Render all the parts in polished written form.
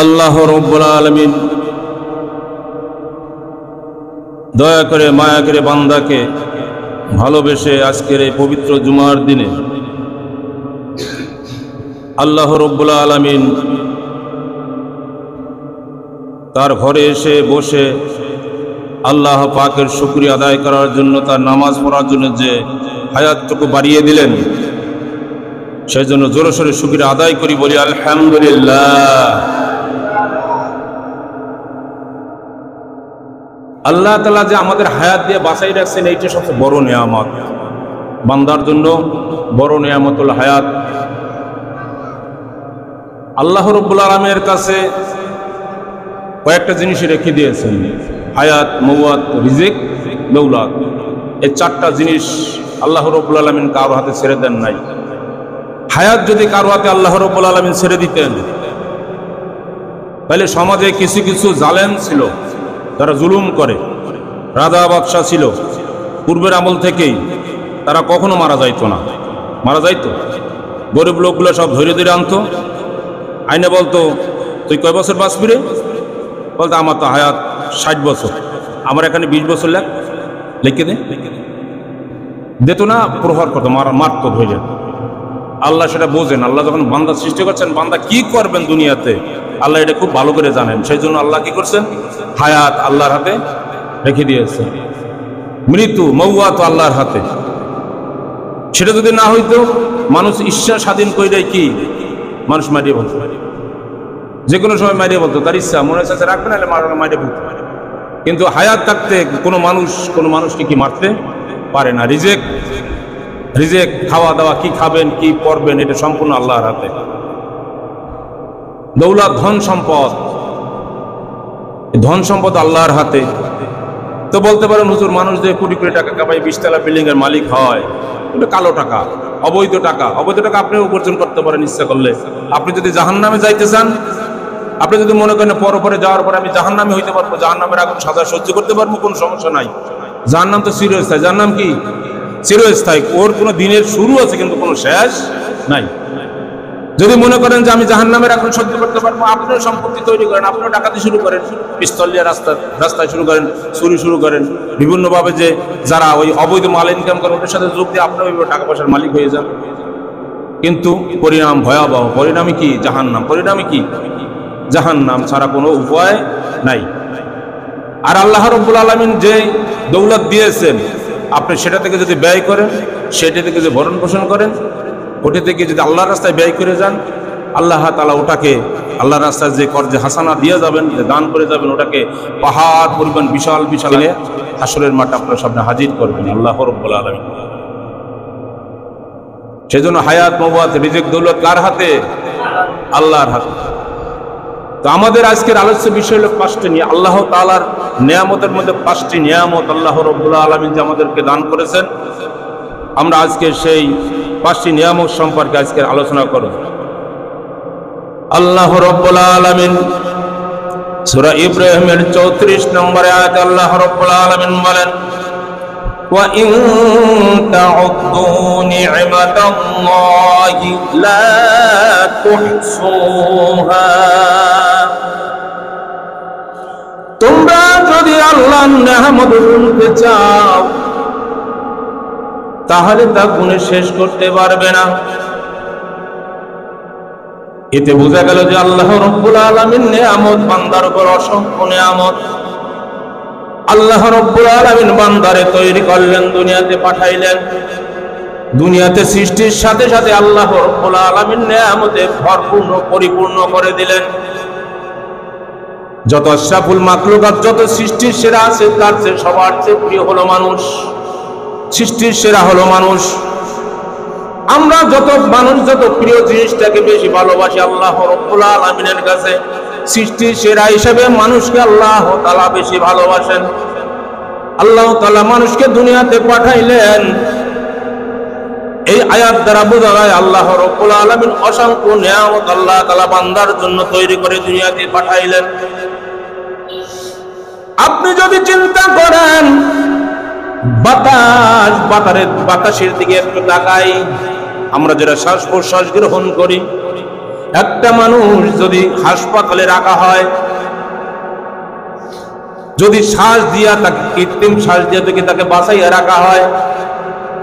আল্লাহ রাব্বুল আলামিন দয়া করে মায়া করে বান্দাকে ভালোবেসে আজকের এই পবিত্র জুমার দিনে আল্লাহ রাব্বুল আলামিন তার ঘরে এসে বসে আল্লাহ পাকের শুকরিয়া আদায় করার জন্য, তার নামাজ পড়ার জন্য যে হায়াতটুকু বাড়িয়ে দিলেন, সেই জন্য জোরে সোরে শুকরিয়া আদায় করি, বলি আলহামদুলিল্লাহ। আল্লাহ তাআলা যে আমাদের হায়াত দিয়ে বাঁচাই রাখছেন, এইটা সবচেয়ে বড় নিয়ামত, বান্দার জন্য বড় নিয়ামত হল হায়াত। আল্লাহ রাব্বুল আলামিনের কাছে কয়েকটা জিনিস রেখে দিয়েছেন, হায়াত, মওয়াত, রিজিক, দৌলত। এই চারটা জিনিস আল্লাহ রাব্বুল আলামিন কারো হাতে ছেড়ে দেন নাই। হায়াত যদি কারো হাতে আল্লাহ রাব্বুল আলামিন ছেড়ে দিতেন, তাহলে সমাজে কিছু কিছু জালেম ছিল, তারা জুলুম করে, রাজা বাদশাহ ছিল পূর্বের আমল থেকেই, তারা কখনো মারা যাইতো না। মারা যাইতো, গরিব লোকগুলো সব ধরে ধরে আনতো, আইনে বলতো তুই কয় বছর বাঁচবি রে? বলতো আমার তো হায়াত 60 বছর, আমার এখানে 20 বছর লিখে দে। দিত না, প্রহার করতো, মারতো ধরে। আল্লাহ সেটা বোঝেন, আল্লাহ যখন বান্দা সৃষ্টি করছেন, বান্দা কি করবেন দুনিয়াতে আল্লাহ এটা খুব ভালো করে জানেন। সেই জন্য আল্লাহ কি করছেন, হায়াত আল্লাহর হাতে রেখে দিয়েছেন, মৃত্যু মওয়াত আল্লাহর হাতে। সেটা যদি না হইতো, মানুষ ইচ্ছা স্বাধীন করে কি মানুষ মারিয়ে বলতো, যে কোনো সময় মারিয়ে বলতো, তার ইচ্ছা মনে হচ্ছে রাখবে না, মারিয়ে বলতে পারে। কিন্তু হায়াত থাকতে কোনো মানুষকে কি মারতে পারে না। রিজেক খাওয়া দাওয়া, কি খাবেন কি পরবেন, এটা সম্পূর্ণ আল্লাহর হাতে। দৌলত, ধন সম্পদ আল্লাহর হাতে। তো বলতে পারেন হুজুর, মানুষ যে কোটি কোটি টাকা কামাই 20 তলা বিল্ডিং এর মালিক হয়, এটা কালো টাকা, অবৈধ টাকা। অবৈধ টাকা আপনি উপার্জন করতে পারেন ইচ্ছা করলে। আপনি যদি জাহান্নামে যাইতে চান, আপনি যদি মনে করেন পরে যাওয়ার পরে আমি জাহান্নামে হইতে পারবো, জাহান্নামের আগুন সাজা সহ্য করতে পারবো, কোনো সমস্যা নাই। জাহান্নাম তো চিরস্থায়ী। জাহান্নাম কি চিরস্থায়ী? ওর কোনো দিনের শুরু আছে কিন্তু কোনো শেষ নাই। যদি মনে করেন যে আমি জাহান্নামের আগুন সহ্য করতে পারবো, আপনিও সম্পত্তি তৈরি করেন, আপনিও ডাকাতি শুরু করেন, পিস্তল দিয়ে রাস্তায় শুরু করেন, চুরি শুরু করেন, বিভিন্নভাবে যে যারা ওই অবৈধ মাল ইনকাম করে ওদের সাথে যোগ দিয়ে আপনিও ওইভাবে টাকা পয়সার মালিক হয়ে যান। কিন্তু পরিণাম ভয়াবহ। পরিণামে কি? জাহান্নাম। পরিণামে কি? জাহান্নাম ছাড়া কোনো উপায় নাই। আর আল্লাহ রাব্বুল আলামিন যে দৌলত দিয়েছেন, আপনি সেটা থেকে যদি ব্যয় করেন, সেটা থেকে যদি ভরণ পোষণ করেন, ওটা থেকে যদি আল্লাহর রাস্তায় ব্যয় করে যান, আল্লাহ তাআলা ওটাকে আল্লাহর রাস্তায় যে কর্জে হাসানা দিয়ে যাবেন, যে দান করে যাবেন, ওটাকে পাহাড় পরিমাণ বিশাল বিশাল হাসরের মাঠে আপনার সামনে হাজির করবেন আল্লাহ রাব্বুল আলামিন। সেজন্য হায়াত, মওয়াত, রিজিক, দৌলত কার হাতে? আল্লাহর হাতে। তো আমাদের আজকের আলোচ্য বিষয় হলো 5টি নিয়ে আল্লাহ তাআলার নিয়ামতের মধ্যে 5টি নিয়ামত আল্লাহ রাব্বুল আলামিন যে আমাদেরকে দান করেছেন। আমরা আজকে সেই 5টি নিয়ামত সম্পর্কে আজকের আলোচনা করব। আল্লাহ রাব্বুল আলামিন সূরা ইব্রাহিমের 34 নম্বর আয়াতে আল্লাহ রাব্বুল আলামিন বলেন, ওয়া ইন তাউদ্দু নি'মাতাল্লাহি লা তুহসুহা। তোমরা যদি আল্লাহর নিয়ামত গুনতে চাও, তাহলে তা গুণে শেষ করতে পারবে না। এতে বোঝা গেল যে আল্লাহ রাব্বুল আলামিন নিয়ামত, বান্দার উপর অসংখ্য নিয়ামত। আল্লাহ রাব্বুল আলামিন বান্দারে তৈরি করলেন, দুনিয়াতে পাঠাইলেন। দুনিয়াতে সৃষ্টির সাথে সাথে আল্লাহ রাব্বুল আলামিন নিয়ামতে ভরপূর্ণ পরিপূর্ণ করে দিলেন। যত আশরাফুল মাখলুকাত, যত সৃষ্টির সেরা আছে, তার চেয়ে সবার চেয়ে প্রিয় হলো মানুষ। সৃষ্টির সেরা হলো মানুষ। আমরা মানুষ যত প্রিয় জিনিসটাকে বেশি ভালোবাসি আল্লাহ রাব্বুল আলামিনের কাছে, সৃষ্টির সেরা হিসেবে মানুষকে আল্লাহ তাআলা বেশি ভালোবাসেন। আল্লাহ তাআলা মানুষকে দুনিয়াতে পাঠাইলেন। এই আয়াত দ্বারা বোঝা যায় আল্লাহ রাব্বুল আলামিন অসংখ্য নিয়ামত আল্লাহ তাআলা বান্দার জন্য তৈরি করে দুনিয়াতে পাঠাইলেন। আপনি যদি চিন্তা করেন, বাতাসের দিকে একটু তাকাই, আমরা যারা শ্বাস প্রশ্বাস গ্রহণ করি, একটা মানুষ যদি হাসপাতালে রাখা হয়, যদি শ্বাস দিয়া তাকে কৃত্রিম শ্বাস দিয়ে থেকে তাকে বাঁচাইয়া রাখা হয়,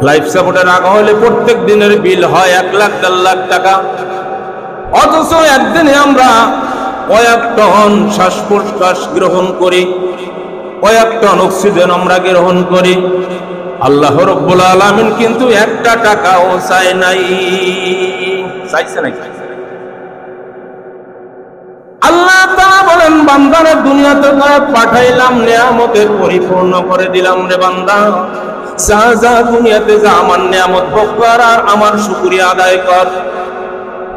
লাইফ সাপোর্টে রাখা হলে প্রত্যেক দিনের বিল হয় 1 লাখ 1.5 লাখ টাকা। অথচ একদিনে আমরা কয়েক টন শ্বাস প্রশ্বাস গ্রহণ করি, কয়েক টন অক্সিজেন আমরা গ্রহণ করি। আল্লাহ রাব্বুল আলামিন কিন্তু 1 টাকাও চায় নাই। চাইছে নাকি? আল্লাহ তাআলা বলেন, বান্দারে দুনিয়াতে পাঠাইলাম, নিয়ামতের পরিপূর্ণ করে দিলাম রে বান্দা। যা দুনিয়াতে যা আমার নিয়ামত ভোগ কর আর আমার শুকরিয়া আদায় কর।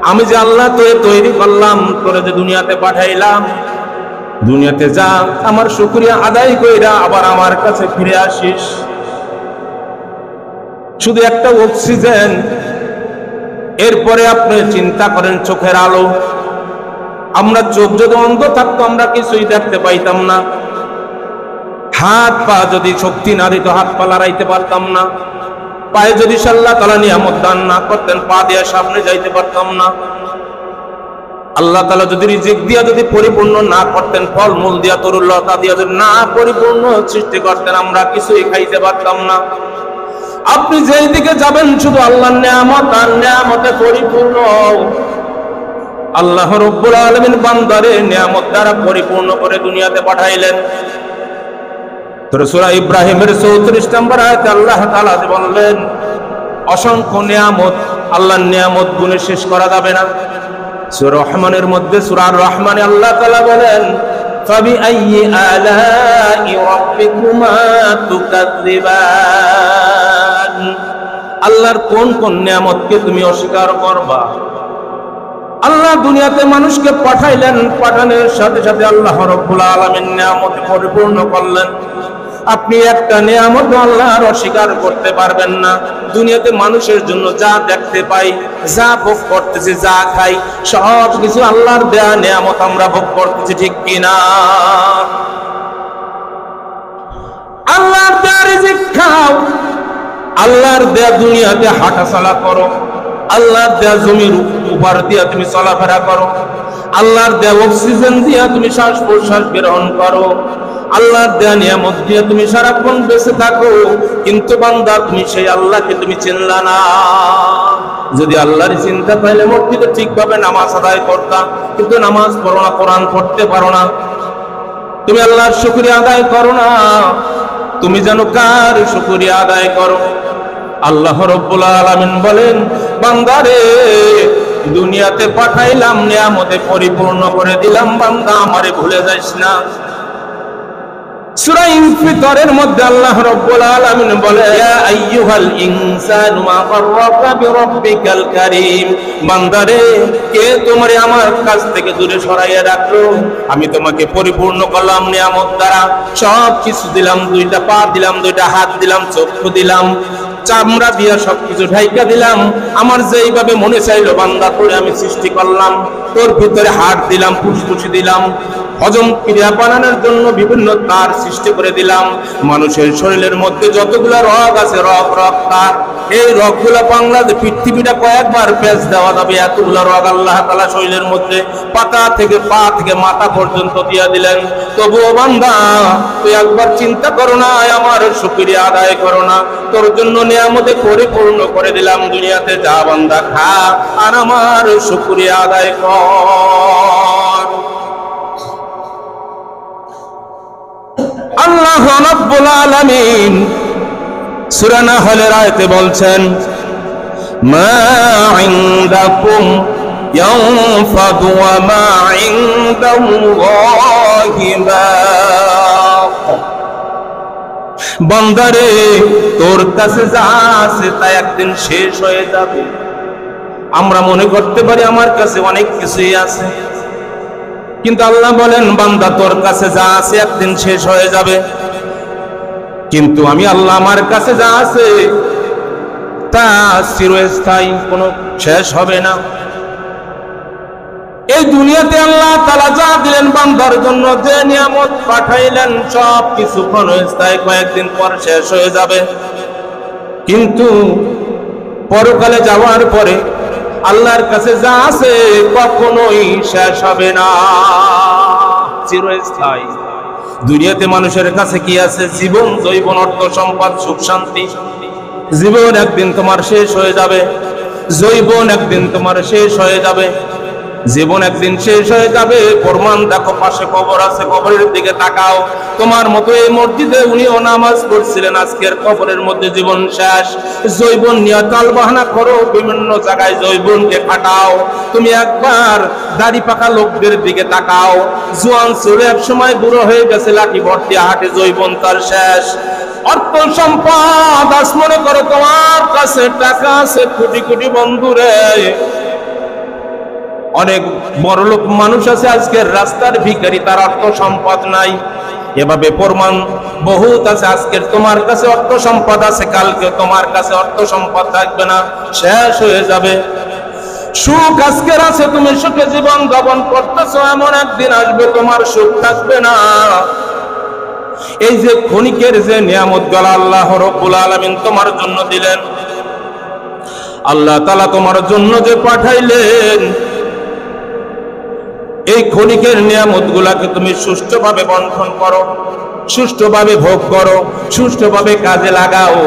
আমি যে আল্লাহ তোরে তৈরি করলাম, তোরে যে দুনিয়াতে পাঠাইলাম, দুনিয়াতে যা আমার শুকরিয়া আদায় কইরা আবার আমার কাছে ফিরে আসিস। শুধু একটা অক্সিজেন, এরপরে আপনি চিন্তা করেন চোখের আলো। আমরা চোখ যদি অন্ধ থাকতো আমরা কিছুই দেখতে পাইতাম না। হাত পা যদি শক্তি না দিত হাত পা লড়াইতে পারতাম না। পায়ে যদি আল্লাহ তাআলা নিয়ামত দান না করতেন পা দিয়ে সামনে যাইতে পারতাম না। আল্লাহ তাআলা যদি রিজিক দিয়া যদি পরিপূর্ণ না করতেন, ফল মূল দিয়া তরুলতা দিয়া যদি না পরিপূর্ণ সৃষ্টি করতেন, আমরা কিছুই খাইতে পারতাম না। আপনি যেই দিকে যাবেন শুধু আল্লাহর নিয়ামত আর নিয়ামতে পরিপূর্ণ। আল্লাহ রাব্বুল আলামিন বান্দারে নিয়ামত দ্বারা পরিপূর্ণ করে দুনিয়াতে পাঠাইলেন। সূরা ইব্রাহিমের 34 নম্বর আয়াতে আল্লাহ তাআলা বললেন, অসংখ্য নিয়ামত, আল্লাহর নিয়ামত গুণে শেষ করা যাবে না। সূরা রহমানের মধ্যে, সূরা রহমানে আল্লাহ তাআলা বলেন, ফাবিআইয়ি আলাই রাব্বিকুমা তুকাযযিবান। আল্লাহর কোন কোন নিয়ামতকে তুমি অস্বীকার করবা? আল্লাহ দুনিয়াতে মানুষকে পাঠাইলেন, পাঠানোর সাথে সাথে আল্লাহ রাব্বুল আলামিন নিয়ামত পরিপূর্ণ করলেন। আপনি একটা নিয়ামত আল্লাহর অস্বীকার করতে পারবেন না। দুনিয়াতে মানুষের জন্য যা দেখতে পাই, যা ভোগ করতেছি, যা খাই, সব কিছু আল্লাহর দেয়া নিয়ামত আমরা ভোগ করতেছি, ঠিক কিনা? আল্লাহর দেয়া রিজিক খাও, আল্লাহর দেয়া দুনিয়াতে হাঁটাচলা করো, আল্লাহর দেয়া জমির উপর দিয়া তুমি চলাফেরা করো, আল্লাহর দেয়া অক্সিজেন দিয়া তুমি শ্বাস প্রশ্বাস গ্রহণ করো, আল্লাহর দেয়া নিয়ামত দিয়ে তুমি সারাক্ষণ বেঁচে থাকো। কিন্তু বান্দা তুমি সেই আল্লাহকে তুমি চিনলা না। যদি আল্লাহর চিন্তা পাইলে মসজিদে ঠিকভাবে নামাজ আদায় করতা, কিন্তু নামাজ পড়ো না, কোরআন পড়তে পারো না, তুমি আল্লাহর শুকরিয়া আদায় করো না। তুমি যেন কার শুকরিয়া আদায় করো? আল্লাহ রাব্বুল আলামিন বলেন, বান্দারে দুনিয়াতে পাঠাইলাম, নিয়ামতে পরিপূর্ণ করে দিলাম, বান্দা আমারে ভুলে যাইস না। সূরা ইনফিতরের মধ্যে আল্লাহ রাব্বুল আলামিন বলে, ইয়া আইয়ুহাল ইনসানু মা গাররাকা বিরাব্বিকাল কারীম। বান্দারে, কে তোমারে আমার কাছ থেকে দূরে সরাইয়া রাখলো? আমি তোমাকে পরিপূর্ণ করলাম নিয়ামত দ্বারা। সব কিছু দিলাম, 2টা পা দিলাম, 2টা হাত দিলাম, চক্ষু দিলাম, চামড়া দিয়া সবকিছু ঢাইকা দিলাম। আমার যেইভাবে মনে চাইলো বান্দা তোরে আমি সৃষ্টি করলাম। তোর ভিতরে হাড় দিলাম, ফুসফুসি দিলাম, হজম ক্রিয়া বানানোর জন্য বিভিন্ন তার সৃষ্টি করে দিলাম। মানুষের শরীরের মধ্যে যতগুলো রগ আছে, রক্তার, এই রগগুলো বাংলাদেশ পৃথিবীটা কয়েকবার প্যাচ দেওয়া যাবে, এতগুলো রগ আল্লাহ তাআলা শরীরের মধ্যে পাতা থেকে পা থেকে মাথা পর্যন্ত দিয়া দিলেন। তবুও বান্দা তুই একবার চিন্তা করো না, আমার শুকরিয়া আদায় করো না। তোর জন্য নিয়ামতে পরিপূর্ণ করে দিলাম, দুনিয়াতে যা বান্দা খা আর আমার শুকরিয়া আদায় কর। আল্লাহ রাব্বুল আলামিন সূরা নাহলের আয়াতে বলছেন, মা ইনদাকুম ইয়ানফাদু ওয়া মা ইনদাল্লাহি বাক। বান্দারে, তোর কাছে যা আছে তা একদিন শেষ হয়ে যাবে। আমরা মনে করতে পারি আমার কাছে অনেক কিছুই আছে, কিন্তু আল্লাহ বলেন, বান্দা তোর কাছে যা আছে একদিন শেষ হয়ে যাবে, কিন্তু আমি আল্লাহ আমার কাছে যা আছে তা চিরস্থায়ী, কোনো শেষ হবে না। এই দুনিয়াতে আল্লাহ তাআলা যা দিলেন বান্দার জন্য, যে নিয়ামত পাঠাইলেন, সব কিছু ক্ষণস্থায়ী, কয়েকদিন পর শেষ হয়ে যাবে। কিন্তু পরকালে যাওয়ার পরে আল্লাহর কাছে যা আছে কখনোই শেষ হবে না, চিরস্থায়ী। দুনিয়াতে মানুষের কাছে কি আছে? জীবন, যৌবন, অর্থ, সম্পদ, সুখ, শান্তি। জীবন একদিন তোমার শেষ হয়ে যাবে, যৌবন একদিন তোমার শেষ হয়ে যাবে, জীবন একদিন শেষ হয়ে যাবে। প্রমাণ দেখো, পাশে কবর আছে, কবরের দিকে তাকাও। তোমার মতো এই মসজিদে উনিও নামাজ পড়ছিলেন, আজকের কবরের মধ্যে জীবন শেষ। যৌবন নিয়ে তালবাহানা করো, বিভিন্ন জায়গায় যৌবনকে খাটাও। তুমি একবার দাড়ি পাকা লোকদের দিকে তাকাও, জোয়ান ছেলে এক সময় বুড়ো হয়ে গেছে, লাঠি ভর্তি হাটে, যৌবন তার শেষ। অর্থ সম্পদ, আজ মনে করো তোমার কাছে টাকা আছে কোটি কোটি, বন্ধুরে অনেক বড় লোক মানুষ আছে আজকের রাস্তার ভিখারি, তার অর্থ সম্পদ নাই। এভাবে প্রমাণ বহুত আছে। আজকের তোমার কাছে অর্থ সম্পদ আছে, কালকে তোমার কাছে অর্থ সম্পদ থাকবে না, শেষ হয়ে যাবে। সুখ আজকের আছে, তুমি সুখে জীবন যাপন করতেছো, এমন একদিন আসবে তোমার সুখ থাকবে না। এই যে ক্ষণিকের যে নিয়ামত গুলো আল্লাহ রাব্বুল আলামিন তোমার জন্য দিলেন, আল্লাহ তাআলা তোমার জন্য যে পাঠাইলেন, এই ক্ষণিকের নিয়ামত গুলাকে তুমি সুষ্ঠুভাবে বন্টন করো, সুষ্ঠুভাবে ভোগ করো, সুষ্ঠুভাবে কাজে লাগাও।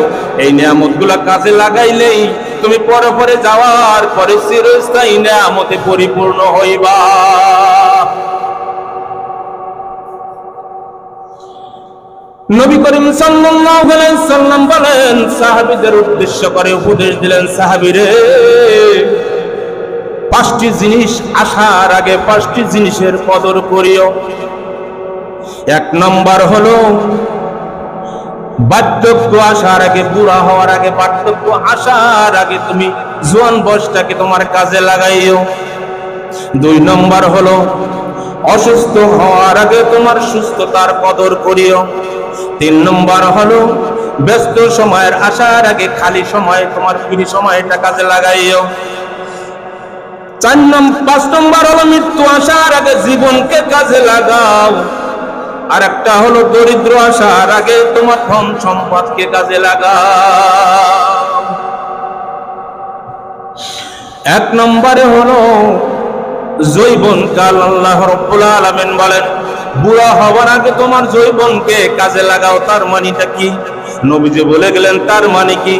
এই নিয়ামত গুলা কাজে লাগাইলেই তুমি পরে পরে যাওয়ার পরে চিরস্থায়ী নিয়ামতে পরিপূর্ণ হইবা। নবী করিম সাল্লাল্লাহু আলাইহি সাল্লাম বলেন, সাহাবীদের উদ্দেশ্য করে উপদেশ দিলেন, সাহাবীরে, পাঁচটি জিনিস আসার আগে পাঁচটি জিনিসের কদর করিও। এক নম্বর হলো বার্ধক্য আসার আগে, বুড়া হওয়ার আগে, বার্ধক্য আসার আগে তুমি জোয়ান বয়সটাকে তোমার কাজে লাগাইও। দুই নম্বর হলো অসুস্থ হওয়ার আগে তোমার সুস্থতার কদর করিও। তিন নম্বর হলো ব্যস্ত সময়ের আসার আগে খালি সময়, তোমার ফ্রি সময়টা কাজে লাগাইও। পাঁচ নম্বর হলো মৃত্যু আসার আগে জীবনকে কাজে লাগাও। আর একটা হলো দরিদ্র আসার আগে তোমার ধন সম্পদকে কাজে লাগাও। এক নম্বরে হলো যৌবনকাল। আল্লাহ রাব্বুল আলামিন বলেন, বুড়া হওয়ার আগে তোমার যৌবনকে কাজে লাগাও। তার মানেটা কি? নবীজি বলে গেলেন, তার মানে কি?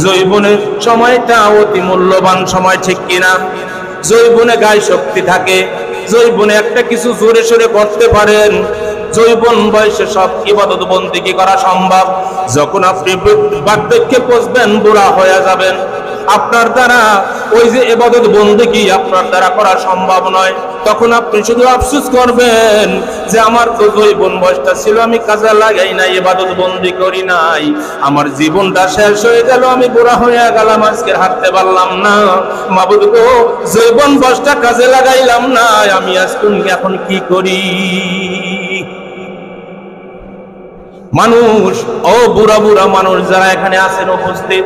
যৌবনের সময়টা অতি মূল্যবান সময়, ঠিক কিনা? যৌবনে গায়ে শক্তি থাকে, যৌবনে একটা কিছু জোরে সোরে করতে পারেন। যৌবন বয়সে সব ইবাদত বন্দেগী করা সম্ভব। যখন আপনি বার্ধক্যে পৌঁছবেন, বুড়া হয়ে যাবেন, আপনার দ্বারা ওই যে ইবাদত বন্দেগী আপনার দ্বারা করা সম্ভব নয়। তখন আপনি শুধু আফসোস করবেন যে আমার তো যৌবন বয়সটা ছিল, আমি কাজে লাগাই নাই, ইবাদত বন্দি করি নাই, আমার জীবনটা শেষ হয়ে গেল, আমি বুড়া হয়ে গেলাম, আজকে হাঁটতে পারলাম না। মাবুদ গো, যৌবন বয়সটা কাজে লাগাইলাম না, আমি আজকে এখন কি করি? মানুষ, ও বুড়া বুড়া মানুষ যারা এখানে আছেন উপস্থিত,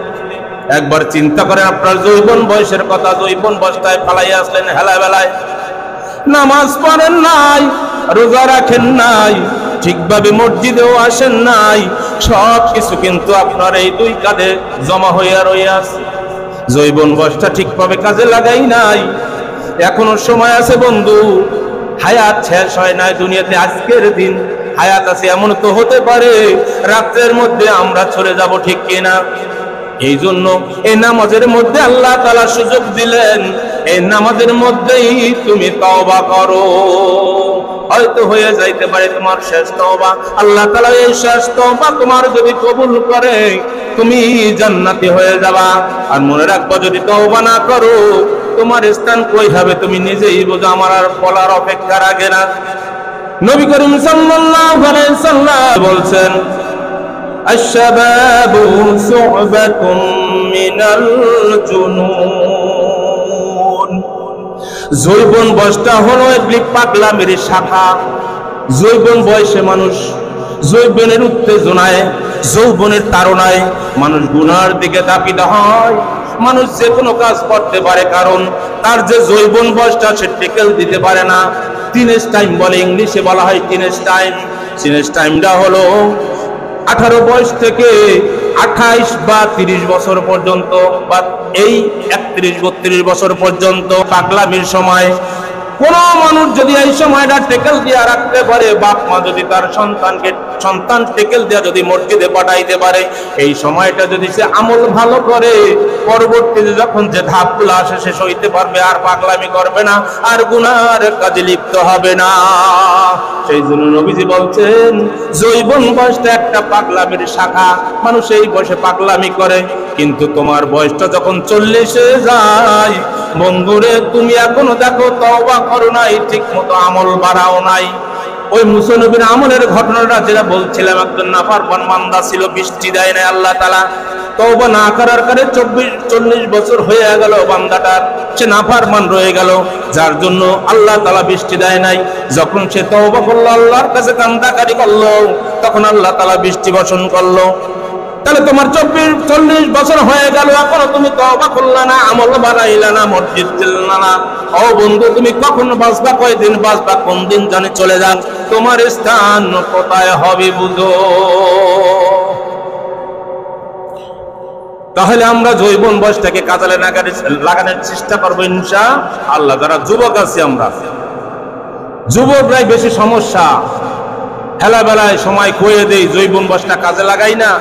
একবার চিন্তা করেন আপনার যৌবন বয়সের কথা। যৌবন বয়সটায় ফালাইয়া আসলেন হেলা বেলায়, নামাজ পড়েন নাই, রোজা রাখেন নাই, ঠিকভাবে মসজিদেও আসেন নাই, সব কিছু কিন্তু আপনার এই দুই কাঁধে জমা হইয়া রইয়া আছে। যৌবন বয়সটা ঠিকভাবে কাজে লাগাই নাই। এখনো সময় আছে বন্ধু, হায়াত শেষ হয় নাই দুনিয়াতে। আজকের দিন হায়াত আছে, এমন তো হতে পারে রাত্রের মধ্যে আমরা চলে যাব, ঠিক কিনা? এই জন্য এই নামাজের মধ্যে আল্লাহ তাআলা সুযোগ দিলেন, এই নামাজের মধ্যেই তুমি তওবা করো। হয়তো হয়ে যাইতে পারে তোমার শেষ তওবা। আল্লাহ তাআলা এই শেষ তওবা তোমার যদি কবুল করে, তুমি জান্নাতি হয়ে যাবা। আর মনে রাখবা, যদি তওবা না করো, তোমার স্থান কই হবে তুমি নিজেই বোঝো। আমার আর বলার অপেক্ষা রাখে না। নবী করিম সাল্লাল্লাহু আলাইহি সাল্লাম বলছেন, আশ-শাবাবু সু'বাতুম মিনাল জুনুন। যৌবন বয়সটা হলো একটি পাগলামির শাখা। যৌবন বয়সে মানুষ যৌবনের উত্তেজনায়, যৌবনের তাড়নায় মানুষ গুনার দিকে ধাবিত হয়। মানুষ যে কোনো কাজ করতে পারে, কারণ তার যে যৌবন বয়সটা সে টেকেল দিতে পারে না। টিনেজ টাইম বলে, ইংলিশে বলা হয় টিনেজ টাইম। টিনেজ টাইমটা হলো 18 বয়স থেকে 28 বা 30 বছর পর্যন্ত, বা এই একটা 31-32 বছর পর্যন্ত পাগলামির সময়। কোন মানুষ যদি এই সময়টা টেকেল দিয়ে রাখতে পারে, বাপ মা যদি তার সন্তান টেকেল দিয়ে যদি মসজিদে পাঠাইতে পারে, এই সময়টা যদি সে আমল ভালো করে, পরবর্তীতে যখন যে ধাপগুলো আসে সে সইতে পারবে, আর পাগলামি করবে না, আর গুনার কাজে লিপ্ত হবে না। সেই জন্য নবীজি বলছেন যৌবন বয়সটা একটা পাগলামির শাখা। মানুষ এই বয়সে পাগলামি করে, কিন্তু তোমার বয়সটা যখন 40-এ যায়, বন্ধুরে তুমি এখনো দেখো তওবা করো নাই, ঠিক মতো আমল বাড়াও নাই। ওই মুসা নবীর আমলের ঘটনাটা যেটা বলছিলাম, একজন নাফরমান বান্দা ছিল, বৃষ্টি দেয় না আল্লাহ তাআলা, তওবা না করার কারণে 40 বছর হয়ে গেল বান্দাটার, সে নাফরমান রয়ে গেল, যার জন্য আল্লাহ তাআলা বৃষ্টি দেয় নাই। যখন সে তওবা করলো, আল্লাহর কাছে কান্দাকারি করলো, তখন আল্লাহ তাআলা বৃষ্টি বর্ষণ করলো। তাহলে তোমার 40 বছর হয়ে গেল, এখনো তুমি তওবা করলা না, আমল বাড়াইলা না, মসজিদ চললা না। ও বন্ধু, তুমি কখন বাঁচবা, কয়দিন বাঁচবা, কোন দিন জানি চলে যান, তোমার স্থান কোথায় হবে বুঝো। তাহলে আমরা যৌবন বয়সটাকে কাজে লাগানোর চেষ্টা করবো ইনশাআল্লাহ। যারা যুবক আছি, আমরা যুবকরাই বেশি সমস্যা, হেলাবেলায় সময় কয়ে দেই, যৌবন বয়সটা কাজে লাগাই না।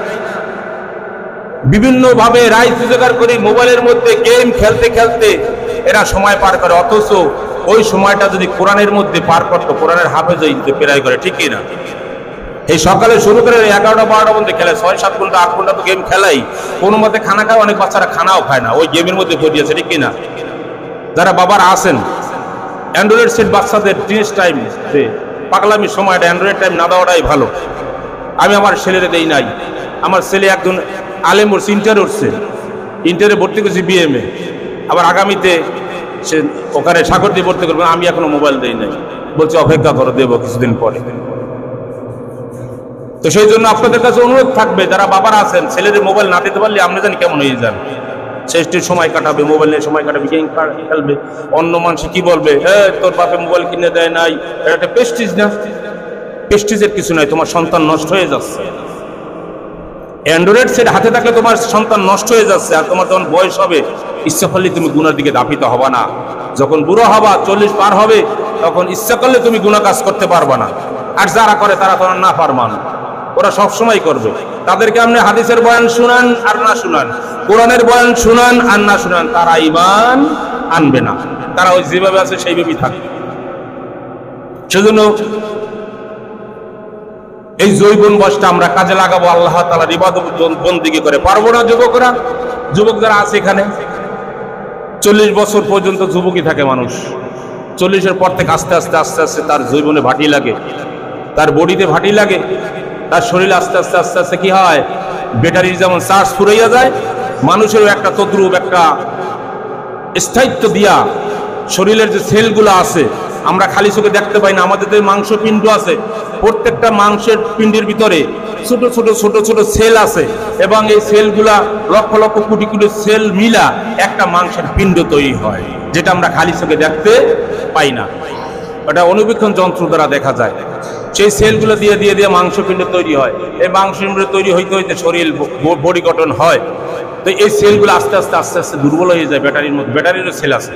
বিভিন্ন ভাবে রায় জোগাড় করি, মোবাইলের মধ্যে গেম খেলতে খেলতে এরা সময় পার করে, অথচ ওই সময়টা যদি কোরআনের মধ্যে পার করতো, কোরআনের হাফেজ হইতে প্রায় করে, ঠিক না? এই সকালে শুরু করে 11টা-12টা পর্যন্ত খেলে, 6-7 ঘন্টা 8 ঘন্টা তো গেম খেলাই, কোনো মতে খানা খায়, অনেক বাচ্চারা খানাও খায় না, ওই গেমের মধ্যে পড়িয়েছে, ঠিক না? যারা বাবার আছেন, অ্যান্ড্রয়েড সেট বাচ্চাদের টিনেজ টাইম পাগলামির সময়টা অ্যান্ড্রয়েড টাইম না দেওয়াটাই ভালো। আমি আমার ছেলেরে দেই নাই। আমার ছেলে একজন আলেম উঠছে, ইন্টারে ভর্তি করছি বিএমএ, আবার আগামীতে সে ওখানে সাগরদি ভর্তি করবে, আমি এখনো মোবাইল দেই নাই, বলছে অপেক্ষা করো, দেবো কিছুদিন পরে। তো সেই জন্য আপনাদের কাছে অনুরোধ থাকবে, যারা বাবার আছেন, ছেলেদের মোবাইল না দিতে পারলে আপনি জানি কেমন হয়ে যান। শেষটির সময় কাটাবে, মোবাইল নিয়ে সময় কাটাবে, গেম খেলবে, অন্য মানুষ কি বলবে, তোর বাপে মোবাইল কিনে দেয় নাই, এটা একটা প্রেস্টিজ না? প্রেস্টিজের কিছু নাই, তোমার সন্তান নষ্ট হয়ে যাচ্ছে। অ্যান্ড্রয়েড সেট হাতে থাকলে তোমার সন্তান নষ্ট হয়ে যাচ্ছে, আর তোমার যখন বয়স হবে, ইচ্ছা করলে তুমি গুনার দিকে ধাপিত হবা না। যখন বুড়ো হবা, 40 পার হবে, তখন ইচ্ছা করলে তুমি গুনাহ কাজ করতে পারবা না। আর যারা করে তারা তোমার না পারমান, ওরা সবসময় করবে। তাদেরকে আপনি হাদিসের বয়ান শুনান আর না শুনান, কোরআনের বয়ান শুনান আর না শুনান, তারা ঈমান আনবে না, তারা ওই যেভাবে আছে সেইভাবেই থাকবে। সেজন্য এই যৌবন বয়সটা আমরা কাজে লাগাবো, আল্লাহ তাআলার ইবাদত বন্দেগী করে। পারবো না যুবকরা? যুবক যারা আছে এখানে, 40 বছর পর্যন্ত যুবকই থাকে মানুষ। 40-এর পর থেকে আস্তে আস্তে আস্তে আস্তে তার যৌবনে ভাটি লাগে, তার বডিতে ভাটি লাগে, তার শরীরে আস্তে আস্তে আস্তে আস্তে কি হয়, ব্যাটারির যেমন চার্জ ফুরাইয়া যায়, মানুষেরও একটা তদ্রূপ একটা স্থায়িত্ব দিয়া শরীরের যে সেলগুলো আছে, আমরা খালি চোখে দেখতে পাই না, আমাদের যে মাংস পিণ্ড আছে, প্রত্যেকটা মাংসের পিণ্ডের ভিতরে ছোট ছোট ছোট ছোট সেল আছে, এবং এই সেলগুলা লক্ষ লক্ষ কোটি কোটি সেল মিলা একটা মাংসের পিণ্ড তৈরি হয়, যেটা আমরা খালি চোখে দেখতে পাই না, ওটা অনুবীক্ষণ যন্ত্র দ্বারা দেখা যায়। সেই সেলগুলো দিয়ে দিয়ে দিয়ে মাংসপিণ্ড তৈরি হয়। এই মাংসপিণ্ড তৈরি হইতে হইতে শরীর বডি গঠন হয়। তো এই সেলগুলো আস্তে আস্তে আস্তে আস্তে দুর্বল হয়ে যায়। ব্যাটারির মধ্যে ব্যাটারিরও সেল আছে।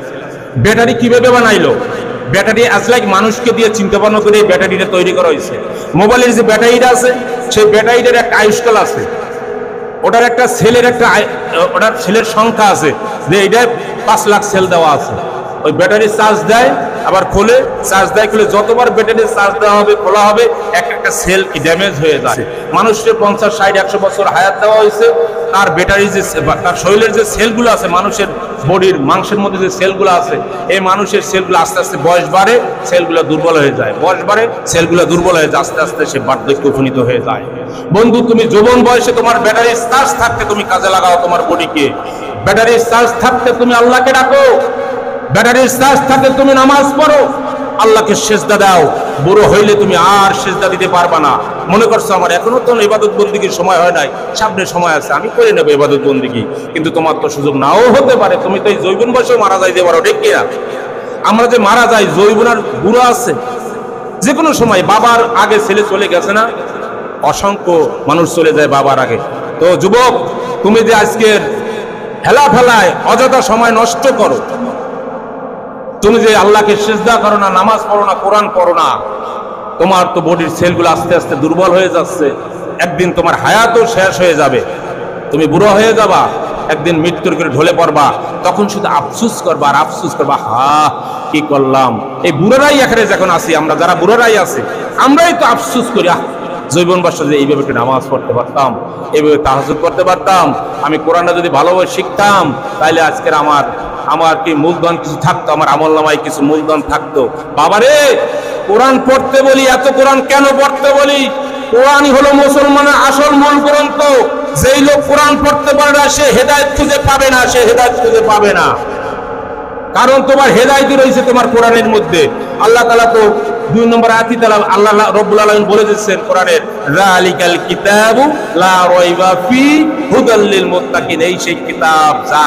ব্যাটারি কিভাবে বানাইলো? ব্যাটারি আজ লাইক মানুষকে দিয়ে চিন্তা ভাবনা করে এই ব্যাটারিটা তৈরি করা হয়েছে। মোবাইলের যে ব্যাটারিটা আছে, সেই ব্যাটারিটার একটা আয়ুষ্কাল আছে, ওটার একটা সেলের একটা ওটার সেলের সংখ্যা আছে, যে এইটায় 5 লাখ সেল দেওয়া আছে। ওই ব্যাটারি চার্জ দেয় আবার খোলে, চার্জ দেয় খুলে, যতবার ব্যাটারি চার্জ দেওয়া হবে খোলা হবে, একটা সেল কি ড্যামেজ হয়ে যায়। মানুষের 50, 60, 100 বছর হায়াত দেওয়া হয়েছে, তার ব্যাটারি যে তার শরীরের যে সেলগুলো আছে, মানুষের বডির মাংসের মধ্যে যে সেলগুলো আছে, এই মানুষের সেলগুলো আস্তে আস্তে বয়স বাড়ে, সেলগুলো দুর্বল হয়ে যায়, বয়স বাড়ে, সেলগুলো দুর্বল হয়ে যায়, আস্তে আস্তে সে বার্ধক্যে উপনীত হয়ে যায়। বন্ধু, তুমি যৌবন বয়সে তোমার ব্যাটারি চার্জ থাকতে তুমি কাজে লাগাও তোমার বডিকে। ব্যাটারি চার্জ থাকতে তুমি আল্লাহকে ডাকো, ব্যাটারির চার্জ থাকতে তুমি নামাজ পড়ো, আল্লাহকে সেজদা দাও। বুড়ো হইলে তুমি আর সেজদা দিতে পারবা না। মনে করছো আমার এখনো তো ইবাদত বন্দেগীর সময় হয় নাই, সামনে সময় আছে, আমি করে নেবো ইবাদত বন্দেগী, কিন্তু তোমার তো সুযোগ নাও হতে পারে। তুমি তো এই যৌবন বয়সে মারা যাইতে পারো, ঠিক কিনা? আমরা যে মারা যাই, যৌবন আর বুড়ো আছে, যে কোনো সময়। বাবার আগে ছেলে চলে গেছে না, অসংখ্য মানুষ চলে যায় বাবার আগে। তো যুবক, তুমি যে আজকের হেলা ফেলায় অযথা সময় নষ্ট করো। তুমি যে আল্লাহকে সিজদা করো না, নামাজ পড়ো না, কোরআন পড়ো না, তোমার তো বডির সেলগুলো আস্তে আস্তে দুর্বল হয়ে যাচ্ছে। একদিন তোমার হায়াতও শেষ হয়ে যাবে, তুমি বুড়ো হয়ে যাবা, একদিন মৃত্যুর করে ঢলে পড়বা। তখন শুধু আফসুস করবা আর আফসুস করবা, কি করলাম। এই বুড়োরাই এখানে যখন আসি, আমরা যারা বুড়োরাই আছি, আমরাই তো আফসুস করি, জৈবন বর্ষ যে এইভাবে একটু নামাজ পড়তে পারতাম, এইভাবে তাহাজ্জুদ করতে পারতাম, আমি কোরআনটা যদি ভালোভাবে শিখতাম, তাহলে আজকের আমার কি মূলধন কিছু থাকতো, আমার আমলনামায় কিছু মূলধন থাকতো। বাবারে, কোরআন পড়তে বলি, এত কোরআন কেন পড়তে বলি? কোরআনই হলো মুসলমানের আসল মূল গ্রন্থ। যেই লোক কোরআন পড়তে পারে না, সে হেদায়েত খুঁজে পাবে না, সে হেদায়েত খুঁজে পাবে না। কারণ তোমার হেদায়েত রয়েছে তোমার কোরআনের মধ্যে। আল্লাহ তাআলা তো 2 নম্বর আয়াতে আল্লাহ রাব্বুল আলামিন বলে দিয়েছেন কোরআনের, যালিকাল কিতাবু লা রাইবা ফি হুদাল লিল মুত্তাকিন। এই সেই কিতাব যা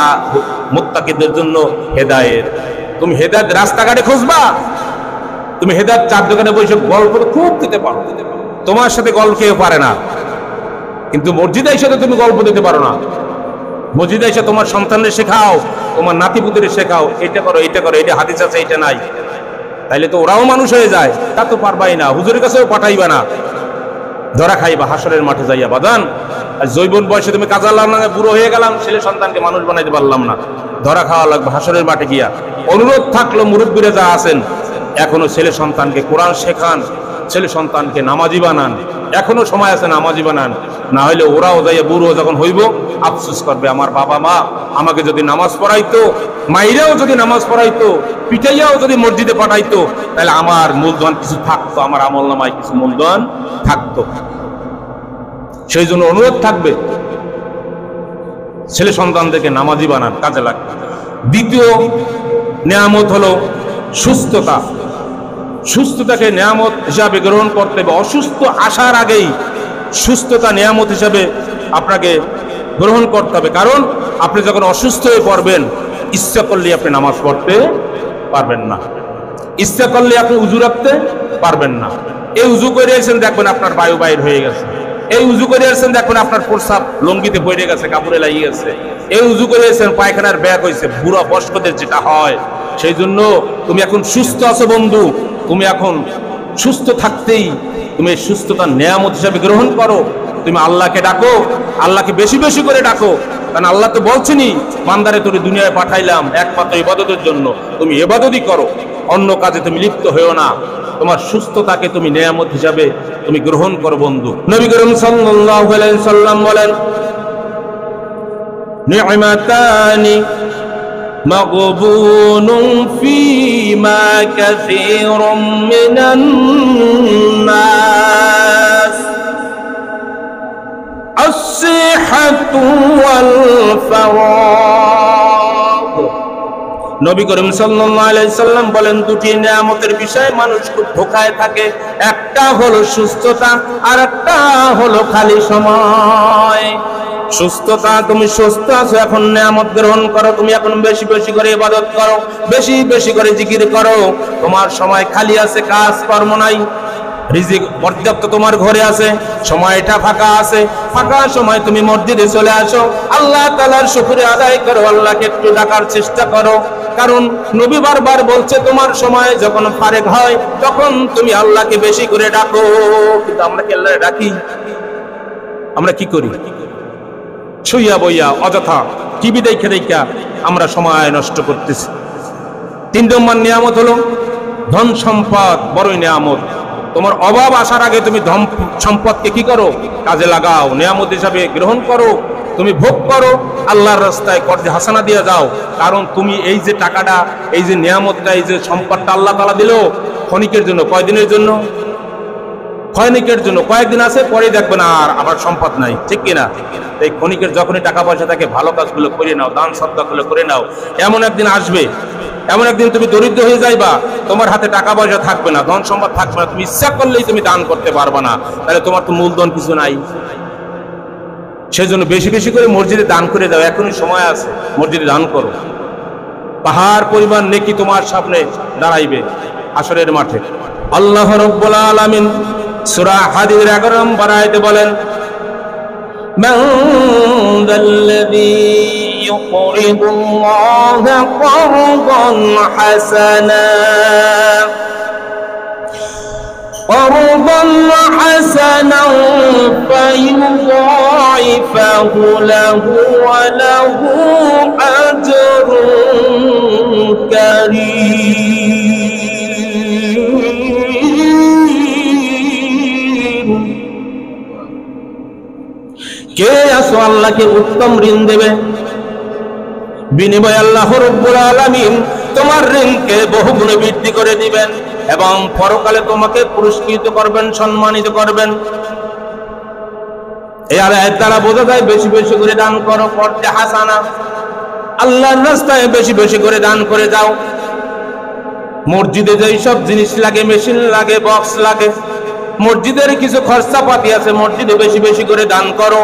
মুত্তাকিদের জন্য হেদায়েত। তুমি হেদায়েত রাস্তাঘাটে খুঁজবা, তুমি হেদায়েত চার দোকানে বসে গল্প খুব দিতে পারো, তোমার সাথে গল্প কেউ পারে না। কিন্তু মসজিদে এসে তুমি গল্প দিতে পারো না। মসজিদে এসে তোমার সন্তানদের শেখাও, তোমার নাতিপুতিদের শেখাও, এটা করো, এটা করো, এটা হাদিস আছে, এটা নাই, তাইলে তো ওরাও মানুষ হয়ে যায়। তা তো পারবাই না, হুজুরের কাছেও পাঠাইবা না, ধরা খাইবা হাসরের মাঠে যাইয়া। বাদান, আর জৈবন বয়সে তুমি কাজা আল্লাহ নামে বুড়ো হয়ে গেলাম, ছেলে সন্তানকে মানুষ বানাইতে পারলাম না, ধরা খাওয়া লাগবে হাসরের মাঠে গিয়া। অনুরোধ থাকলো মুরব্বীরা যা আছেন, এখনো ছেলে সন্তানকে কোরআন শেখান, ছেলে সন্তানকে নামাজি বানান, এখনো সময় আছে, নামাজি বানান। না হইলে ওরাও যাইয়া বুড়ো যখন হইব আফসোস করবে, আমার বাবা মা আমাকে যদি নামাজ পড়াইতো, মাইরাও যদি নামাজ পড়াইতো, পিটাইয়াও যদি মসজিদে পাঠাইতো, তাহলে আমার মূলধন কিছু থাকতো, আমার আমলনামায় কিছু মূলধন থাকতো। সেই জন্য অনুরোধ থাকবে, ছেলে সন্তানদেরকে নামাজি বানান, কাজে লাগবে। দ্বিতীয় নিয়ামত হলো সুস্থতা। সুস্থতাকে নিয়ামত হিসাবে গ্রহণ করতে হবে। অসুস্থ আসার আগেই সুস্থতা নিয়ামত হিসাবে আপনাকে গ্রহণ করতে হবে। কারণ আপনি যখন অসুস্থ হয়ে পড়বেন, ইচ্ছা করলে আপনি নামাজ পড়তে পারবেন না, ইচ্ছা করলে আপনি উজু রাখতে পারবেন না। এই উজু করে এসেছেন, দেখবেন আপনার বায়ু বাইর হয়ে গেছে। এই উজু করে এসেছেন, দেখবেন আপনার প্রস্রাব লঙ্গিতে পড়ে গেছে, কাপড়ে লাগিয়ে গেছে। এই উজু করে এসেছেন, পায়খানার ব্যাগ হয়েছে, বুড়া বয়স্কদের যেটা হয়। সেই জন্য তুমি এখন সুস্থ আছো বন্ধু, তুমি এখন সুস্থ থাকতেই তুমি সুস্থতার নিয়ামত হিসাবে গ্রহণ করো। তুমি আল্লাহকে ডাকো, আল্লাহকে বেশি বেশি করে ডাকো। কারণ আল্লাহ তো বলছেনই, বান্দারে তোরে দুনিয়ায় পাঠাইলাম একমাত্র ইবাদতের জন্য, তুমি ইবাদতই করো, অন্য কাজে তুমি লিপ্ত হয়েও না। তোমার সুস্থতাকে তুমি নিয়ামত হিসাবে তুমি গ্রহণ করো বন্ধু। নবী করিম সাল্লাল্লাহু আলাইহি সাল্লাম বলেন, নি'মাতানি মাগবুনুন ফীমা কাসীরুম মিনান নাস আস-সিহাতু ওয়াল ফারাগ। নবী করিম সাল্লাল্লাহু আলাইহি সাল্লাম বলেন, দুটি নিয়ামতের বিষয়ে মানুষ খুব ধোঁকায় থাকে। একটা হলো সুস্থতা, আর একটা হলো খালি সময়। সুস্থতা, তুমি সুস্থ আছো, এখন নিয়ামত গ্রহণ করো, তুমি এখন বেশি বেশি করে ইবাদত করো, বেশি বেশি করে জিকির করো। তোমার সময় খালি আছে, কাজ কর্ম নাই, রিজিক পর্যাপ্ত তোমার ঘরে আছে, সময়টা ফাঁকা আছে। ফাঁকা সময় তুমি মসজিদে চলে আসো, আল্লাহ তাআলার শুকরিয়া আদায় করো, আল্লাহকে একটু ডাকার চেষ্টা করো। কারণ নবী বারবার বলছে, তোমার সময় যখন ফারেক হয় তখন তুমি আল্লাহকে বেশি করে ডাকো। কিন্তু আমরা কি আল্লাহকে ডাকি? আমরা কি করি? শুইয়া বইয়া অযথা টিভি দেখে দেখা আমরা সময় নষ্ট করতেছি। 3 নম্বর নিয়ামত হলো ধন সম্পদ। বড়ই নিয়ামত। তোমার অভাব আসার আগে তুমি ধন সম্পদকে কি করো? কাজে লাগাও, নিয়ামত হিসাবে গ্রহণ করো, তুমি ভোগ করো, আল্লাহর রাস্তায় কর্জে হাসানা দিয়ে যাও। কারণ তুমি এই যে টাকাটা, এই যে নিয়ামতটা, এই যে সম্পদটা আল্লাহ তাআলা দিল ক্ষণিকের জন্য, কয়দিনের জন্য? ক্ষণিকের জন্য, কয়েকদিন আছে, পরে দেখবেন আর আবার সম্পদ নাই, ঠিক কিনা? এই ক্ষণিকের যখনই টাকা পয়সা থাকে, ভালো কাজগুলো করে নাও, দান সদকাগুলো করে নাও। এমন একদিন আসবে, এমন একদিন তুমি দরিদ্র হয়ে যাইবা, তোমার হাতে টাকা পয়সা থাকবে না, ধন সম্পদ থাকবে না, তুমি ইচ্ছা করলেই তুমি দান করতে পারবে না, তাহলে তোমার তো মূলধন কিছু নাই। সেজন্য বেশি বেশি করে মসজিদে দান করে দাও, এখনই সময় আছে, মসজিদে দান করো। পাহাড় পরিমাণ নেকি তোমার সামনে দাঁড়াইবে হাসরের মাঠে। আল্লাহ রাব্বুল আলামিন সূরা হাদীদের 11 নম্বর আয়াতে বলেন, মান যাল্লাযী ইউকরিদুল্লাহা করদান হাসানা قرضا حسنا فيضاعفه له وله أجر كريم কে আছো আল্লাহকে উত্তম ঋণ দেবে বিনিময়ে আল্লাহ রাব্বুল আলামিন তোমার ঋণকে বহুগুণে বৃদ্ধি করে দিবেন এবং পরকালে তোমাকে পুরস্কৃত করবেন, সম্মানিত করবেন। এই আয়াত দ্বারা বোঝা যায় বেশি বেশি করে দান করো, করতে হাসানা, আল্লাহর রাস্তায় বেশি বেশি করে দান করে যাও। মসজিদে যেই সব জিনিস লাগে, মেশিন লাগে, বক্স লাগে, মসজিদের কিছু খরচাপাতি আছে, মসজিদে বেশি বেশি করে দান করো।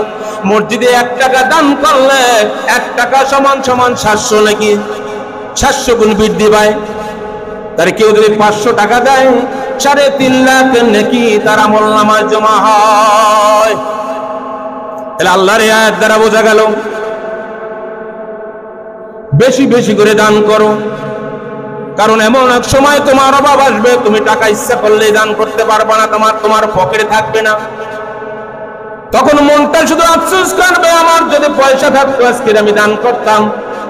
মসজিদে 1 টাকা দান করলে 1 টাকা সমান সমান 700 নাকি 700 গুণ বৃদ্ধি পায়। তার কেউ যদি 500 টাকা দেয় 3.5 লাখ নাকি তার আমলনামায় জমা হয়। তাহলে আল্লাহর এই আয়াত দ্বারা বোঝা গেল বেশি বেশি করে দান করো, কারণ এমন এক সময় তোমার অভাব আসবে, তুমি টাকা ইচ্ছা করলেই দান করতে পারবে না, তোমার পকেটে থাকবে না। তখন মনটা শুধু আফসোস করবে, আমার যদি পয়সা থাকতো আজকে আমি দান করতাম।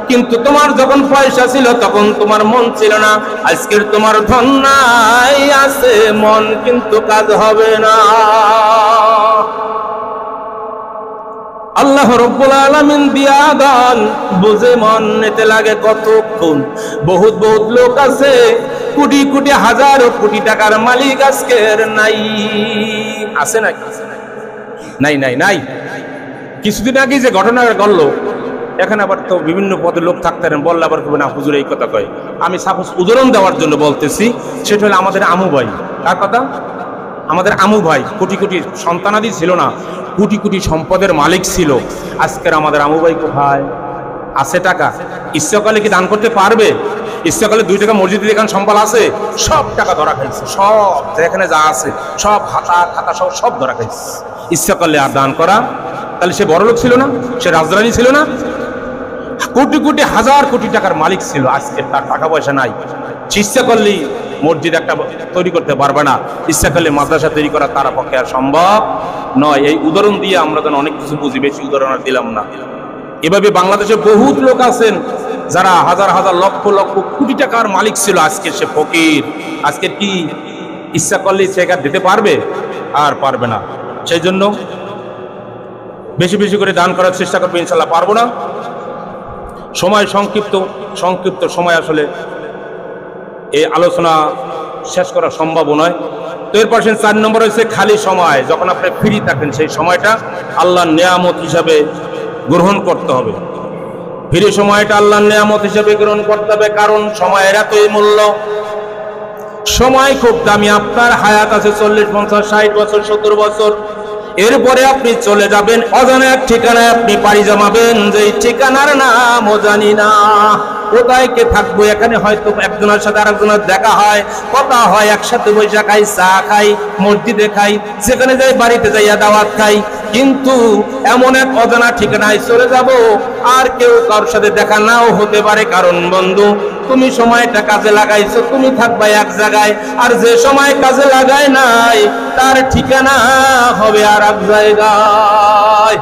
কিন্তু তোমার যখন পয়সা ছিল তখন তোমার মন ছিল না। আজকের তোমার ধন নাই, আছে মন, কিন্তু কাজ হবে না। আল্লাহ রাব্বুল আলামিন দিয়া দান বুঝে মন নিতে লাগে কতক্ষণ। বহুত বহুত লোক আছে কোটি কোটি হাজার কোটি টাকার মালিক আজকের নাই, আছে নাকি? নাই নাই নাই। কিছুদিন আগে যে ঘটনা ঘটলো, এখানে আবার তো বিভিন্ন পদের লোক থাকতেন, বললে আবার কেউ না হুজুর এই কথা কয়। আমি সাপোজ উদাহরণ দেওয়ার জন্য বলতেছি, সেটা হলো আমাদের আমু ভাই। কার কথা? আমাদের আমু ভাই। কোটি কোটি সন্তানাদি ছিল না, কোটি কোটি সম্পদের মালিক ছিল। আজকের আমাদের আমু ভাই কোথায়? আছে টাকা, ইচ্ছাকালে কি দান করতে পারবে? ইচ্ছাকালে 2 টাকা মসজিদে যেখানে সম্বল আছে সব টাকা ধরা খাইছে, সব যেখানে যা আছে সব হাতা খাতা সব ধরা খাইছে। ইচ্ছাকালে আর দান করা, তাহলে সে বড় লোক ছিল না? সে রাজধানী ছিল না? কোটি কোটি হাজার কোটি টাকার মালিক ছিল, আজকে তার টাকা পয়সা নাই। ইচ্ছা করলেই মসজিদ একটা তৈরি করতে পারবে না, ইচ্ছা করলে মাদ্রাসা তৈরি করা তার পক্ষে আর সম্ভব নয়। এই উদাহরণ দিয়ে আমরা যেন অনেক কিছু বুঝি, বেশি উদাহরণ আর দিলাম না। এভাবে বাংলাদেশে বহুত লোক আছেন যারা হাজার হাজার লক্ষ লক্ষ কোটি টাকার মালিক ছিল, আজকে সে ফকির। আজকে কি ইচ্ছা করলেই সে দিতে পারবে? আর পারবে না। সেই জন্য বেশি বেশি করে দান করার চেষ্টা করবে, ইনশাল্লাহ। পারবো না, সময় সংক্ষিপ্ত সময়, আসলে এই আলোচনা শেষ করা সম্ভব নয়। তো এর পাশে 4 নম্বর হচ্ছে খালি সময়। যখন আপনি ফ্রি থাকেন সেই সময়টা আল্লাহর নেয়ামত হিসাবে গ্রহণ করতে হবে। ফ্রি সময়টা আল্লাহর নেয়ামত হিসাবে গ্রহণ করতে হবে, কারণ সময়ের এতই মূল্য। সময় খুব দামি। আপনার হায়াত আছে 40, 50, 60 বছর, 70 বছর। এরপরে আপনি চলে যাবেন অজানা এক ঠিকানায়, আপনি পাড়ি জমাবেন যে ঠিকানার নামও জানি না। কোথায় কে থাকবো? এখানে হয়তো একজনের সাথে আরেকজনের দেখা হয়, কথা হয়, একসাথে বৈশা খাই, চা খাই, মসজিদে খাই, সেখানে যাই, বাড়িতে যাইয়া দাওয়াত খাই। কিন্তু এমন এক অজানা ঠিকানায় চলে যাব, আর কেউ কারোর সাথে দেখা নাও হতে পারে। কারণ বন্ধু, তুমি সময়টা কাজে লাগাইছো, তুমি থাকবা এক জায়গায়, আর যে সময় কাজে লাগায় নাই তার ঠিকানা হবে আর এক জায়গায়।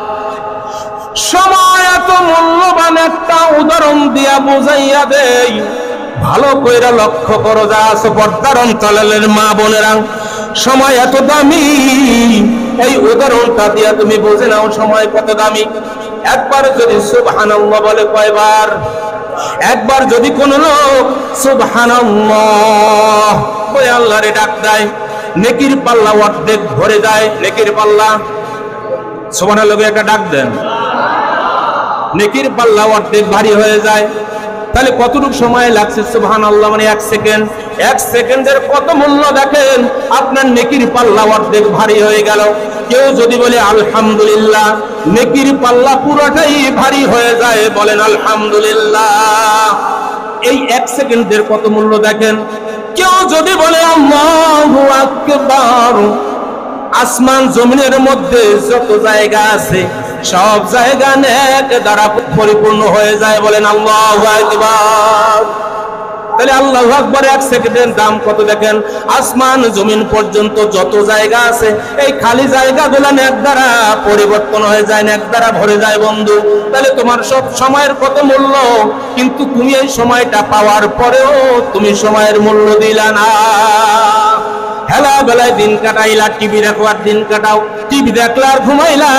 সময় এত মূল্যবান, একটা উদাহরণ দিয়া বুঝাইয়া দেই, ভালো কইরা লক্ষ্য করো। যা আছে পর্দার অন্তরালের মা বোনেরা, সময় এত দামি, এই উদাহরণটা দিয়া তুমি বুঝে নাও সময় কত দামি। একবার যদি সুবহানাল্লাহ বলে, কয়বার? একবার যদি কোন লোক সুবহানাল্লাহ বলে আল্লাহরে ডাক দেয়, নেকির পাল্লা অর্ধেক ভরে যায়। নেকির পাল্লা, সুবহানাল্লাহ একটা ডাক দেন, নেকির পাল্লা অর্ধেক ভারী হয়ে যায়। তাহলে কতটুকু সময় লাগছে? সুবহানাল্লাহ মানে 1 সেকেন্ড। 1 সেকেন্ডের কত মূল্য দেখেন। আপনার নেকির পাল্লা অর্ধেক ভারী হয়ে গেল। কেউ যদি বলে আলহামদুলিল্লাহ, নেকির পাল্লা পুরোটাই ভারী হয়ে যায়। বলেন আলহামদুলিল্লাহ। এই 1 সেকেন্ডের কত মূল্য দেখেন। কেউ যদি বলে আল্লাহু আকবার, আসমান জমিনের মধ্যে যত জায়গা আছে সব জায়গা নেক দ্বারা পরিপূর্ণ হয়ে যায়। বলেন আল্লাহু আকবার। তাহলে আল্লাহু আকবার এক সেকেন্ডের দাম কত দেখেন। আসমান জমিন পর্যন্ত যত জায়গা আছে এই খালি জায়গাগুলো নেক দ্বারা পরিবর্তন হয়ে যায়, নেক দ্বারা ভরে যায় বন্ধু। তাহলে তোমার সব সময়ের কত মূল্য, কিন্তু তুমি এই সময়টা পাওয়ার পরেও তুমি সময়ের মূল্য দিলা না। হেলা বেলায় দিন কাটাইলা, টিভি দেখো আর দিন কাটাও, টিভি দেখলা আর ঘুমাইলা,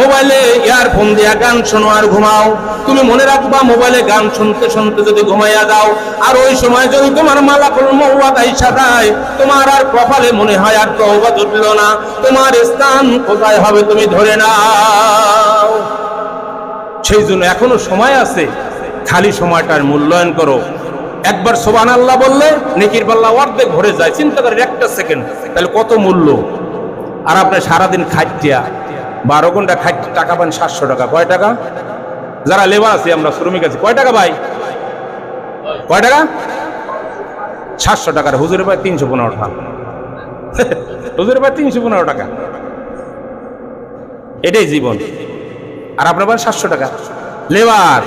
মোবাইলে ইয়ারফোন দিয়া গান শোনো আর ঘুমাও। তুমি মনে রাখবা মোবাইলে গান শুনতে শুনতে যদি ঘুমাইয়া যাও আর ওই সময় যদি তোমার মালাকুল মওত আইসা যায়, তোমার আর কপালে মনে হয় আর তওবা জুটলো না, তোমার স্থান কোথায় হবে তুমি ধরে নাও। সেই জন্য এখনো সময় আছে, খালি সময়টার মূল্যায়ন করো। একবার সুবহানাল্লাহ বললে নেকির পাল্লা অর্ধেক ভরে যায়। চিন্তা করেন একটা সেকেন্ড, তাহলে কত মূল্য। আর আপনি সারাদিন খাইটিয়া 12 ঘন্টা খাইতে টাকা পান 700 টাকা। কয় টাকা? যারা লেবার আছে আমরা শ্রমিক আছি, কয় টাকা ভাই? কয় টাকা? 700 টাকার হুজুরের ভাই 315 টাকা। হুজুরের ভাই 315 টাকা, এটাই জীবন। আর আপনার ভাই 700 টাকা লেবার।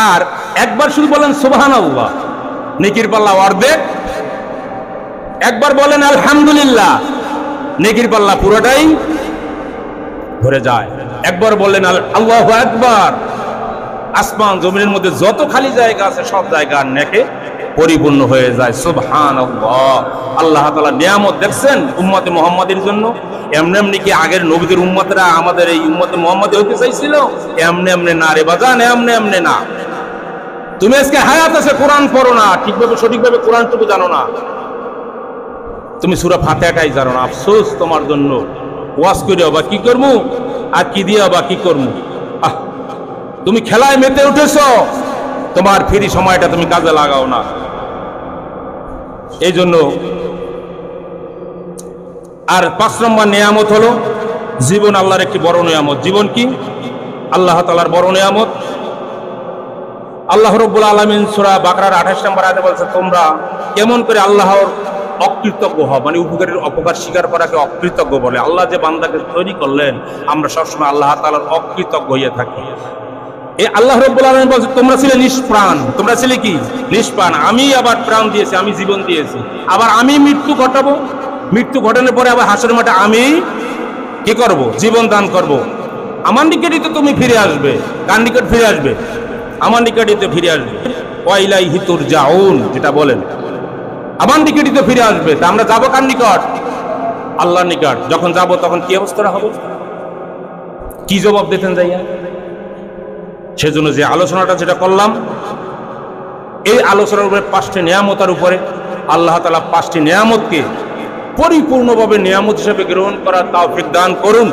আর একবার শুধু বলেন সুবহানাল্লাহ, নেকির পাল্লা অর্ধেক। একবার বলেন আলহামদুলিল্লাহ, নেকির পাল্লা পুরোটাই ভরে যায়। একবার বললেন আল্লাহু আকবার, আসমান জমিনের মধ্যে যত খালি জায়গা আছে সব জায়গা নেকে পরিপূর্ণ হয়ে যায়। সুবহানাল্লাহ। আল্লাহ তাআলা নিয়ামত দেখছেন উম্মতে মুহাম্মাদের জন্য। এমনি এমনি কি আগের নবীদের উম্মতরা আমাদের এই উম্মতে মুহাম্মাদি হতে চাইছিল? এমনি এমনি না রে বাজান, এমনি এমনি না। তুমি আজকে হায়াত আছে, কোরআন পড়ো না ঠিকভাবে, সঠিকভাবে কোরআনটুকু জানো না, তুমি সূরা ফাতিহাটাই জানো না, আফসোস তোমার জন্য। ওয়াজ করে বা কি করবো আর কি দিয়ে বা কি করবো। তুমি খেলায় মেতে উঠেছো, তোমার ফ্রি সময়টা তুমি কাজে লাগাও না। এই জন্য আর 5 নম্বর নিয়ামত হলো জীবন। আল্লাহর একটি বড় নিয়ামত। জীবন কি? আল্লাহ তাআলার বড় নিয়ামত। আল্লাহ রাব্বুল আলামিন সূরা বাকারার 28 নম্বর আয়াতে বলছে, তোমরা কেমন করে আল্লাহর অকৃতজ্ঞ হও, মানে উপকারের অপকার স্বীকার করাকে অকৃতজ্ঞ বলে। আল্লাহ যে বান্দাকে তৈরি করলেন, আমরা সবসময় আল্লাহ তাআলার অকৃতজ্ঞ হয়ে থাকি। এই আল্লাহ রাব্বুল আলামিন বলছে, তোমরা ছিলে নিষ্প্রাণ। তোমরা ছিলে কি? নিষ্প্রাণ। আমি আবার প্রাণ দিয়েছি, আমি জীবন দিয়েছি, আবার আমি মৃত্যু ঘটাবো। মৃত্যু ঘটানোর পরে আবার হাসরের মাঠে আমি কি করব? জীবন দান করব। আমার নিকটই তো তুমি ফিরে আসবে। কার নিকট ফিরে আসবে? আমার নিকটই তো ফিরে আসবে। ওয়া ইলাইহি তুরজাউন, যেটা বলেন আমার নিকটই তো ফিরে আসবে। তা আমরা যাবো কার নিকট? আল্লাহর নিকট। যখন যাব তখন কি অবস্থাটা হবে? কি জবাব দিতেন যাইয়া? সেজন্য যে আলোচনাটা যেটা করলাম, এই আলোচনার উপরে 5টি নিয়ামতের উপরে আল্লাহ তাআলা 5টি নিয়ামতকে পরিপূর্ণভাবে নিয়ামত হিসেবে গ্রহণ করার তৌফিক দান করুন।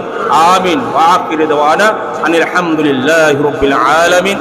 আমিন। ওয়া আখিরু দাওয়ানা আনিল হামদুলিল্লাহি রাব্বিল আলামিন।